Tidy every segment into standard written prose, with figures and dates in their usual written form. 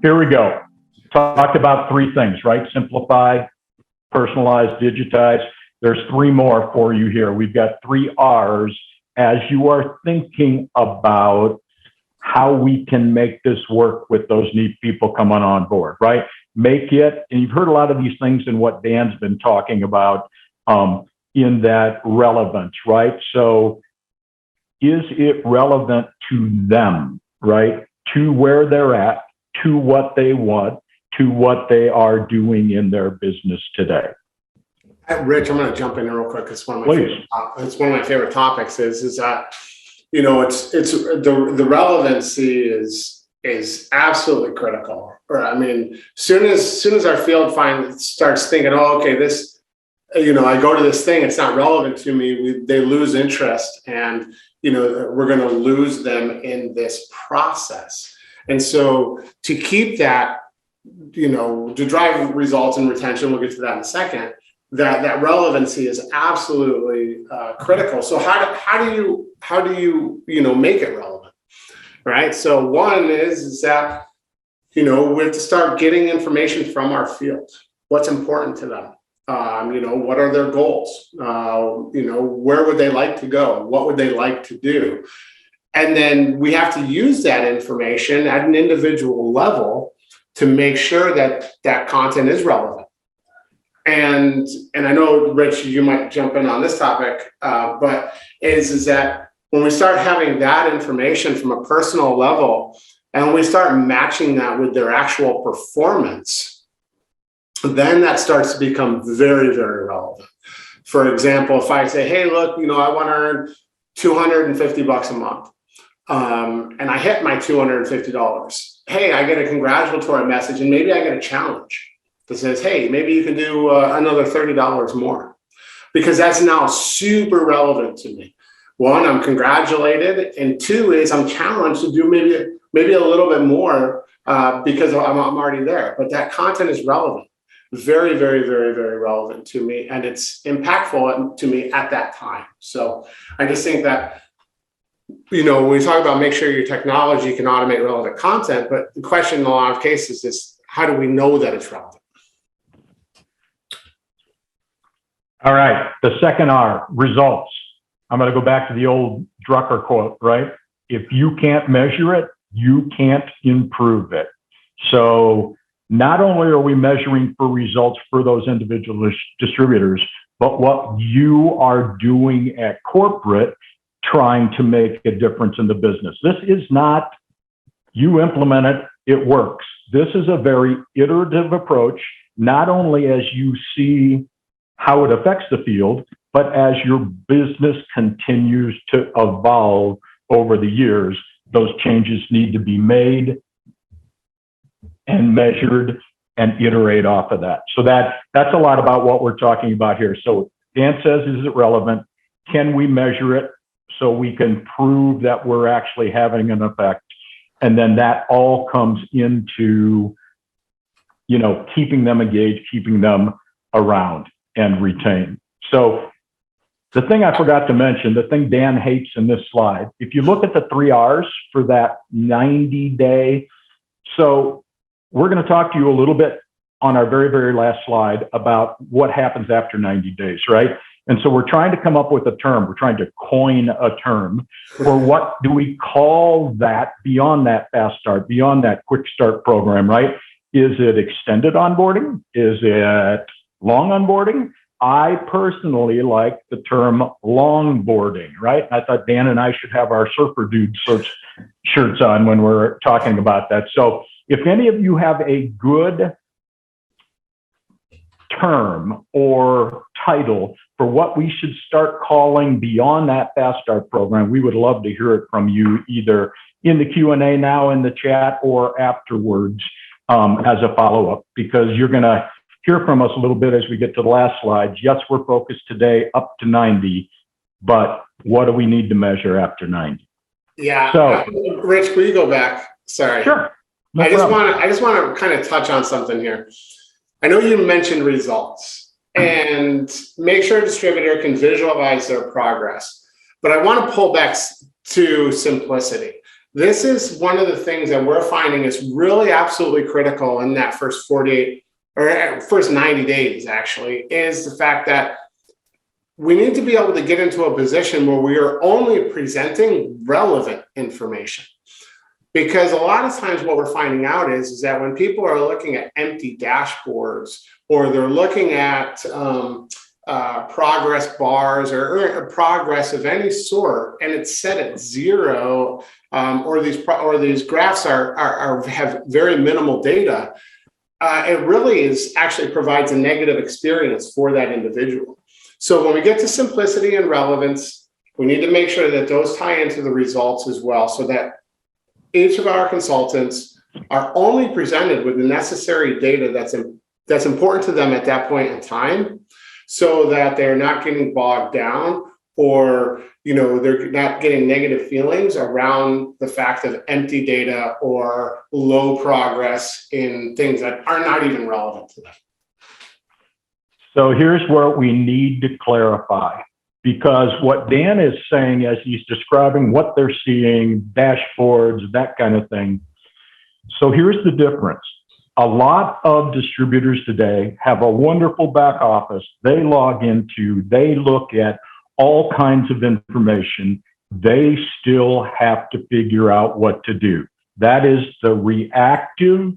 Here we go. Talked about three things, right? Simplify, personalize, digitize. There's three more for you here. We've got 3 R's as you are thinking about how we can make this work with those new people coming on board, right? Make it, and you've heard a lot of these things in what Dan's been talking about in that relevance, right? So is it relevant to them, right? To where they're at, to what they want, to what they are doing in their business today. Rich, I'm going to jump in real quick. It's one of my favorite topics. Is that it's the relevancy is absolutely critical. Or I mean, soon as our field starts thinking, oh, okay, this, I go to this thing, it's not relevant to me. They lose interest, and we're going to lose them in this process. And so to keep that, to drive results and retention, we'll get to that in a second. That relevancy is absolutely critical. So how do you make it relevant, right? So one is that we have to start getting information from our field. What's important to them? What are their goals? Where would they like to go? What would they like to do? And then we have to use that information at an individual level to make sure that content is relevant. And I know, Rich, you might jump in on this topic, but is that when we start having that information from a personal level, and when we start matching that with their actual performance, then that starts to become very, very relevant. For example, if I say, hey, look, I want to earn $250 a month, and I hit my $250. Hey, I get a congratulatory message, and maybe I get a challenge that says, hey, maybe you can do another $30 more, because that's now super relevant to me. One, I'm congratulated, and two is I'm challenged to do maybe a little bit more because I'm already there. But that content is relevant, very, very, very, very relevant to me, and it's impactful to me at that time. So I just think that when we talk about make sure your technology can automate relevant content, but the question in a lot of cases is how do we know that it's relevant? All right, the second R, results. I'm going to go back to the old Drucker quote, right? If you can't measure it, you can't improve it. So not only are we measuring for results for those individual distributors, but what you are doing at corporate trying to make a difference in the business. This is not, you implement it, it works. This is a very iterative approach, not only as you see how it affects the field, but as your business continues to evolve over the years, those changes need to be made and measured and iterate off of that. So that's a lot about what we're talking about here. So Dan says, is it relevant? Can we measure it so we can prove that we're actually having an effect? And then that all comes into, keeping them engaged, keeping them around and retained. So the thing I forgot to mention, the thing Dan hates in this slide, if you look at the 3 R's for that 90-day, so we're going to talk to you a little bit on our very, very last slide about what happens after 90 days, right? And so we're trying to come up with a term. We're trying to coin a term for what do we call that beyond that fast start, beyond that quick start program, right? Is it extended onboarding? Is it long onboarding? I personally like the term longboarding, right? I thought Dan and I should have our surfer dude shirts on when we're talking about that. So if any of you have a good term or title for what we should start calling beyond that fast start program, we would love to hear it from you either in the Q&A now in the chat or afterwards as a follow-up, because you're going to hear from us a little bit as we get to the last slide. Yes, we're focused today up to 90, but what do we need to measure after 90? Yeah. So, Rich, will you go back? Sorry. Sure. I just want to kind of touch on something here. I know you mentioned results and make sure a distributor can visualize their progress, but I want to pull back to simplicity. This is one of the things that we're finding is really absolutely critical in that first 48 or first 90 days, actually, is the fact that we need to be able to get into a position where we are only presenting relevant information. Because a lot of times what we're finding out is that when people are looking at empty dashboards, or they're looking at progress bars or progress of any sort, and it's set at 0, or these graphs have very minimal data, it really actually provides a negative experience for that individual. So when we get to simplicity and relevance, we need to make sure that those tie into the results as well, so that each of our consultants are only presented with the necessary data that's important to them at that point in time, so that they're not getting bogged down, or they're not getting negative feelings around the fact of empty data or low progress in things that are not even relevant to them. So here's where we need to clarify, because what Dan is saying as he's describing what they're seeing, dashboards, that kind of thing. So here's the difference. A lot of distributors today have a wonderful back office they log into, they look at all kinds of information. They still have to figure out what to do. That is the reactive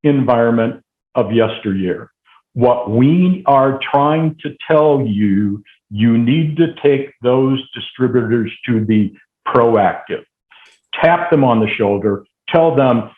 environment of yesteryear. What we are trying to tell you, you need to take those distributors to the proactive. Tap them on the shoulder, tell them,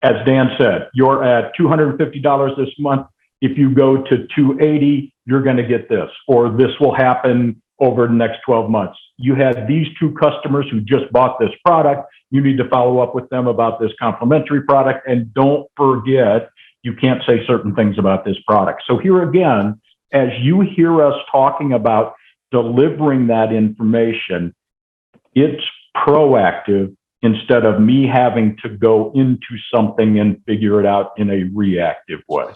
as Dan said, you're at $250 this month. If you go to $280, you're going to get this, or this will happen over the next 12 months. You had these 2 customers who just bought this product. You need to follow up with them about this complementary product. And don't forget, you can't say certain things about this product. So here again, as you hear us talking about delivering that information, it's proactive instead of me having to go into something and figure it out in a reactive way.